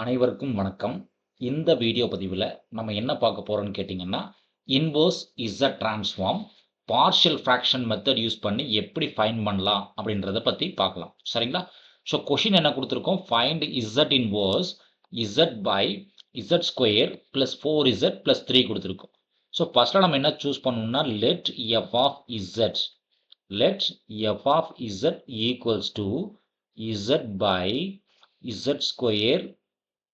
அனைவருக்கும் வணக்கம். இந்த வீடியோ பதிவுல நம்ம என்ன பார்க்க போறோம்னு கேட்டீங்கன்னா, inverse Z transform partial fraction method use பண்ணி எப்படி ஃபைண்ட் பண்ணலாம் அப்படின்றத பத்தி பார்க்கலாம். சரிங்களா? ஸோ கொஸ்டின் என்ன குடுத்திருக்கோம்? Find Z inverse Z by Z square plus 4z plus 3 குடுத்திருக்கோம். ஸோ ஃபர்ஸ்ட்ல நம்ம என்ன சூஸ் பண்ணணும்னா, let F of Z equals to Z by Z square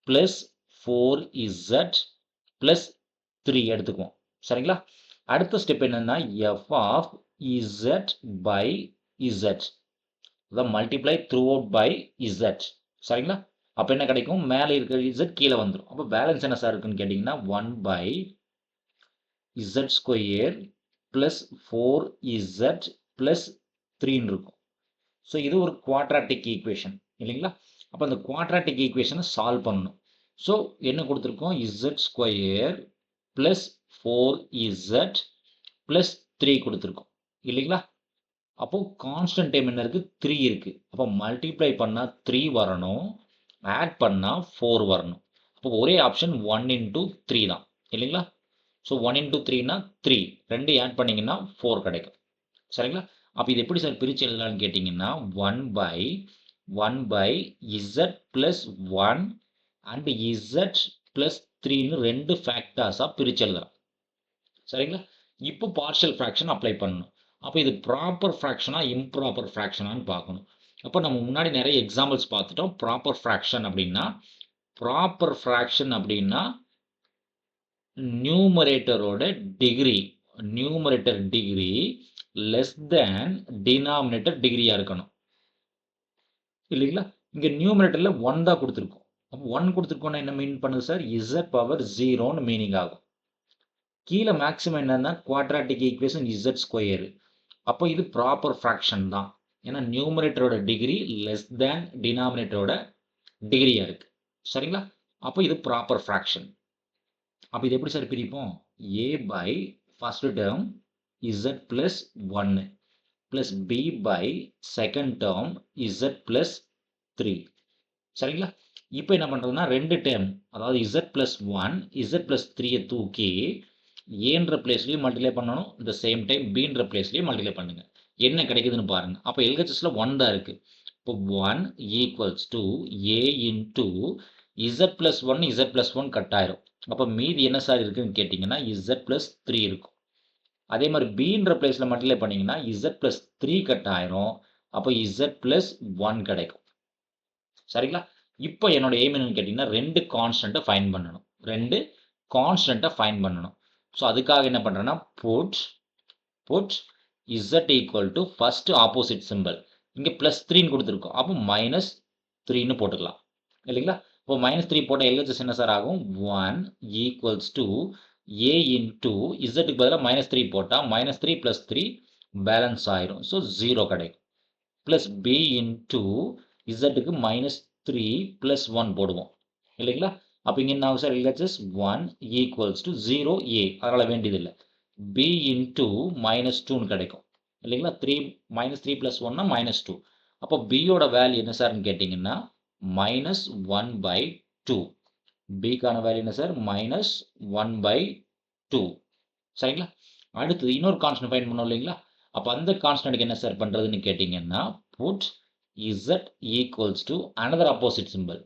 plus 4z plus 3 எடுத்துக்குவோம். சரிங்களா? அடுத்த ஸ்டெப் என்னன்னா f of z by z. அதான் multiply throughout by z. சரிங்களா? அப்ப என்ன கிடைக்கும்? மேல இருக்கிற z கீழ வந்துரும். அப்ப பேலன்ஸ் என்ன சார் இருக்குன்னு கேட்டீங்கன்னா 1 by z square plus 4z plus 3 இருக்கும். ஸோ இது ஒரு குவாட்ராட்டிக் ஈக்குவேஷன் இல்லைங்களா? அப்போ அந்த குவாட்ராட்டிக் ஈக்குவேஷனை சால்வ் பண்ணணும். ஸோ என்ன கொடுத்துருக்கோம்? Z square plus 4z plus 3 கொடுத்துருக்கோம் இல்லைங்களா? அப்போ கான்ஸ்டன்ட் டைம் என்ன இருக்கு? 3 இருக்கு. அப்போ மல்டிப்ளை பண்ணா 3 வரணும், ஆட் பண்ணா 4 வரணும். அப்போ ஒரே ஆப்ஷன் 1 into 3 தான் இல்லைங்களா? ஸோ 1 into 3னா 3, 2 ஆட் பண்ணீங்கன்னா 4 கிடைக்கும். சரிங்களா? அப்போ இது எப்படி சார் பிரிச்சு எழுதலாம்னு கேட்டீங்கன்னா 1 by z plus 1 and z plus 3ன்னு ரெண்டு ஃபேக்டர்ஸா பிரிச்சு எழுதலாம். சரிங்களா? இப்போ பார்ஷியல் ஃபிராக்ஷன் அப்ளை பண்ணணும். அப்போ இது ப்ராப்பர் ஃபிராக்ஷனா இம்ப்ராப்பர் ஃபிராக்ஷனான்னு பார்க்கணும். அப்போ நம்ம முன்னாடி நிறைய எக்ஸாம்பிள்ஸ் பார்த்துட்டோம். ப்ராப்பர் ஃபிராக்ஷன் அப்படின்னா நியூமரேட்டரோட டிகிரி லெஸ் தேன் டினாமினேட்டர் டிகிரியா இருக்கணும் இல்லைங்களா? இங்க நியூமரேட்டர்ல 1 தான் கொடுத்துருக்கோம். அப்போ 1 கொடுத்துருக்கோம்னா என்ன மீன் பண்ணுது சார்? z பவர் 0ன்னு மீனிங் ஆகும். கீழே மேக்ஸிமம் என்னன்னா குவாட்ராட்டிக் ஈக்குவேஷன் z ஸ்கொயர். அப்போ இது ப்ராப்பர் ஃபிராக்ஷன் தான். ஏன்னா நியூமரேட்டரோட டிகிரி லெஸ் தேன் டினாமினேட்டரோட டிகிரியா இருக்கு. சரிங்களா? அப்போ இது ப்ராப்பர் ஃபிராக்ஷன். அப்போ இது எப்படி சார் பிரிப்போம்? a by first term z plus 1 plus b by second term z plus 3. சரிங்களா? இப்போ என்ன பண்றதுன்னா ரெண்டு டேர்ம், அதாவது z plus 1 z plus 3 தூக்கி ஏன்ற பிளேஸ்லயும் மல்டிப்ளை பண்ணணும், இந்த சேம் டைம் bன்ற பிளேஸ்லயும் மல்டிப்ளை பண்ணுங்க. என்ன கிடைக்குதுன்னு பாருங்க. அப்போ LHSல 1 தான் இருக்கு. இப்போ 1 equals to a into z plus 1 z plus 1 cut ஆயிரும். அப்போ மீதி என்ன சார் இருக்குன்னு கேட்டீங்கன்னா z plus 3 இருக்கும். அதே மாதிரி bன்ற பிளேஸ்ல மல்டிப்ளை பண்ணீங்கன்னா z plus 3 கட் ஆயிரும். அப்போ z plus 1 கிடைக்கும். சரிங்களா? இப்போ என்னோட எய்ம் என்னன்னு கேட்டீங்கன்னா ரெண்டு கான்ஸ்டன்ட்டை ஃபைண்ட் பண்ணணும். ஸோ அதுக்காக என்ன பண்றேன்னா put z equal to first opposite simple. இங்க பிளஸ் 3ன்னு கொடுத்துருக்கோம். அப்போ மைனஸ் 3ன்னு போட்டுக்கலாம் இல்லைங்களா? இப்போ மைனஸ் 3 போட்டால் LHS என்ன சார் ஆகும்? 1 ஈக்குவல்ஸ் டு a இன்டு இசட்டுக்கு பதிலாக மைனஸ் 3 போட்டால் மைனஸ் 3 பிளஸ் 3 பேலன்ஸ் ஆயிரும். ஸோ 0 கிடைக்கும். பிளஸ் b இன்டு இசட்டுக்கு மைனஸ் 3 பிளஸ் 1 போடுவோம் இல்லைங்களா? அப்போ இங்கே என்ன ஆகும் sir? LHS 1 equals to 0a, அதனால் வேண்டியதில்லை. b இன்டு மைனஸ் 2ன்னு கிடைக்கும் இல்லைங்களா? மைனஸ் 3 பிளஸ் 1னா மைனஸ் 2. அப்போ பியோட வேல்யூ என்ன சார்ன்னு கேட்டிங்கன்னா மைனஸ் 1 பை 2. பிக்கான வேல்யூ என்ன சார்? Minus 1 by 2. சரிங்களா? அடுத்தது இன்னொரு கான்ஸ்டன்ட் ஃபைண்ட் பண்ணோம் இல்லைங்களா? அப்போ அந்த கான்ஸ்டன்ட்க்கு என்ன சார் பண்ணுறதுன்னு கேட்டிங்கன்னா put z equals to another opposite simple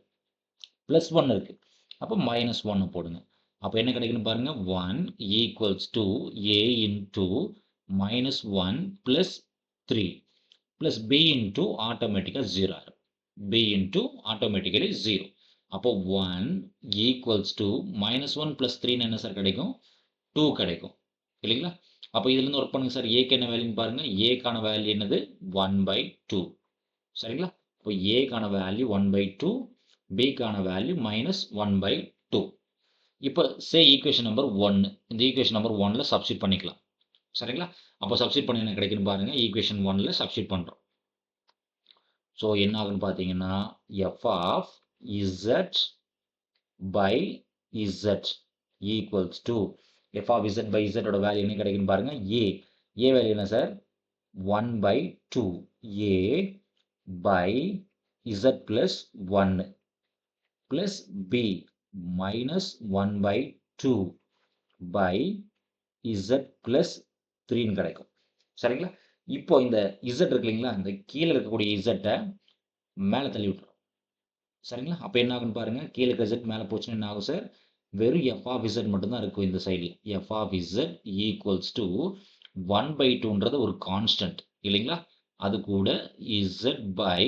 plus 1 இருக்கு. அப்போ மைனஸ் 1 போடுங்க. அப்போ என்ன கிடைக்குன்னு பாருங்க. 1 equals to a into minus 1 plus 3 plus b into ஆட்டோமேட்டிக்காக 0 ஆகும். b into automatically 0. அப்போ 1 ஈக்குவல்ஸ் டு மைனஸ் 1 பிளஸ் 3 என்ன சார் கிடைக்கும்? 2 கிடைக்கும் இல்லைங்களா? அப்போ இதுலேருந்து ஒர்க் பண்ணுங்க சார். ஏக்கு என்ன வேல்யூன்னு பாருங்க. ஏக்கான வேல்யூ என்னது? 1 பை 2. சரிங்களா? இப்போ ஏக்கான வேல்யூ 1 பை 2, பிக்கான வேல்யூ மைனஸ் 1 பை 2. இப்போ சே ஈக்குவேஷன் நம்பர் 1, இந்த ஈக்குவேஷன் நம்பர் 1ல சப்ஸ்டிட் பண்ணிக்கலாம். சரிங்களா? அப்போ சப்ஸ்டிட் பண்ணி என்ன கிடைக்குன்னு பாருங்க. ஈக்குவேஷன் 1ல சப்ஸ்டிட் பண்றோம். ஸோ என்ன ஆகுன்னு பார்த்தீங்கன்னா F of Z by Z equals to F of Z by இசட்டோட வேல்யூ என்ன கிடைக்குன்னு பாருங்க. ஏ வேல்யூ என்ன sir? 1 by 2 a by z plus 1. Plus B minus 1/2 by Z plus 3ன்னு கிடைக்கும். சரிங்களா? இப்போ இந்த இசட் இருக்கு இல்லைங்களா, இந்த கீழே இருக்கக்கூடிய இசட்டை மேலே தள்ளி விட்டுரும். சரிங்களா? அப்போ என்ன ஆகுன்னு பாருங்க, கீழே இருக்க இசட் மேலே போச்சுன்னா என்ன ஆகும் சார், வெறும் எஃப் ஆஃப் இசட் மட்டும்தான் இருக்கும் இந்த சைடில். F of Z equals to 1/2ன்றது ஒரு கான்ஸ்டன்ட் இல்லைங்களா, அது கூட இசட் பை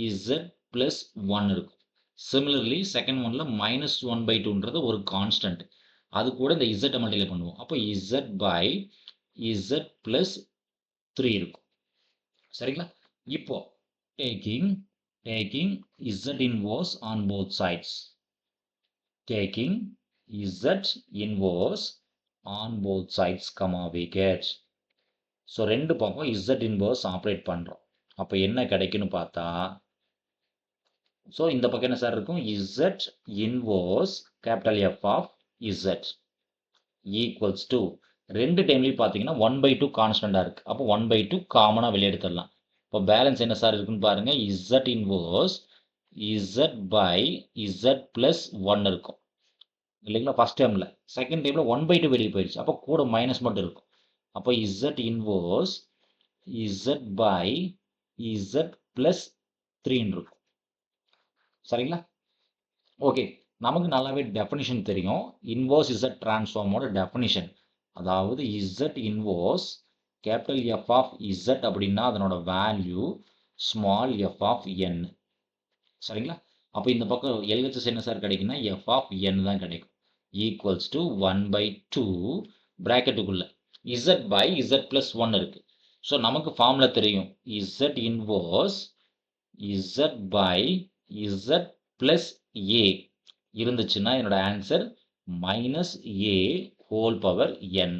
இசட் ப்ளஸ் 1 இருக்கும். சிமிலர்லி செகண்ட் ஒன்ல மைனஸ் 1/2ன்றது ஒரு கான்ஸ்டன்ட், அது கூட இந்த இசட்டை மல்டிப்ளை பண்ணுவோம். அப்போ இசட் பை இசட் ப்ளஸ் 3 இருக்கும். சரிங்களா? இப்போ taking z inverse on both sides. Taking z inverse on both sides, we get. So ரெண்டு பக்கம் z inverse ஆப்ரேட் பண்ணுறோம். அப்போ என்ன கிடைக்குன்னு பார்த்தா, ஸோ இந்த பக்கம் என்ன சார் இருக்கும், z inverse capital F of z equals to, ரெண்டு டைம்லையும் பார்த்தீங்கன்னா 1/2 கான்ஸ்டண்டாக இருக்குது. அப்போ 1/2 காமனாக வெளியே எடுத்துடலாம். இப்போ பேலன்ஸ் என்ன சார் இருக்குன்னு பாருங்க, z inverse z by z plus 1 இருக்கும் இல்லைங்களா ஃபர்ஸ்ட் டைமில். செகண்ட் டைமில் 1/2 வெளியே போயிடுச்சு, அப்போ கூட மைனஸ் மட்டும் இருக்கும். அப்போ z inverse z by z plus 3 இருக்கும். சரிங்களா? ஓகே, நமக்கு நல்லாவே டெஃபினிஷன் தெரியும். இன்வர்ஸ் z டிரான்ஸ்ஃபார்மோட டெஃபினிஷன், அதாவது z inverse capital F of z அப்படின்னா அதனோட value small f of n. சரிங்களா? அப்போ இந்த பக்கம் LHS என்ன சார் கிடைக்குன்னா f ஆஃப் n தான் கிடைக்கும். ஈக்குவல்ஸ் டு 1/2 பிராக்கெட்டுக்குள்ள z பை z ப்ளஸ் 1 இருக்கு. ஸோ நமக்கு ஃபார்முலா தெரியும், z inverse z by z plus a இருந்துச்சுன்னா என்னோட answer minus a whole power n.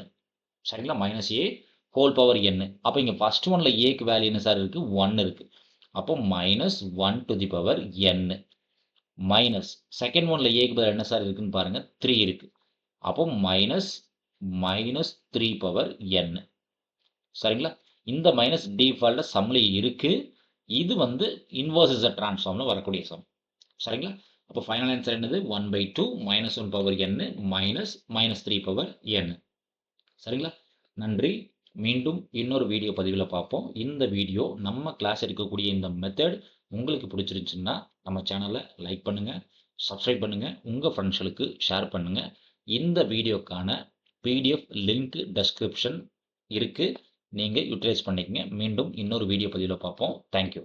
சரிங்களா? Minus a whole power n. அப்போ இங்கே ஃபர்ஸ்ட் ஒன்ல ஏக்கு வேல்யூ என்ன சார் இருக்குது, 1 இருக்குது. அப்போ minus 1 to the power n. Minus second ஒன்ல ஏக்கு பதில் என்ன சார் இருக்குன்னு பாருங்க, 3 இருக்குது. அப்போ மைனஸ் 3 பவர் n. சரிங்களா? இந்த மைனஸ் டிஃபால்ட்டாக சம்மில் இருக்குது. இது வந்து இன்வர்ஸ் z டிரான்ஸ்ஃபார்மில் வரக்கூடிய சம். சரிங்களா? அப்போ ஃபைனல் ஆன்சர் என்னது, 1/2 minus 1 power n minus 3 power n. சரிங்களா? நன்றி. மீண்டும் இன்னொரு வீடியோ பதிவில் பார்ப்போம். இந்த வீடியோ நம்ம கிளாஸ் எடுக்கக்கூடிய இந்த மெத்தட் உங்களுக்கு பிடிச்சிருந்துச்சுன்னா நம்ம சேனலை லைக் பண்ணுங்கள், சப்ஸ்கிரைப் பண்ணுங்கள், உங்கள் ஃப்ரெண்ட்ஸ்களுக்கு ஷேர் பண்ணுங்கள். இந்த வீடியோக்கான பிடிஎஃப் லிங்க் டெஸ்கிரிப்ஷன் இருக்குது, நீங்கள் யூட்டிலைஸ் பண்ணிக்கங்க. மீண்டும் இன்னொரு வீடியோ பதிவில் பார்ப்போம். தேங்க்யூ.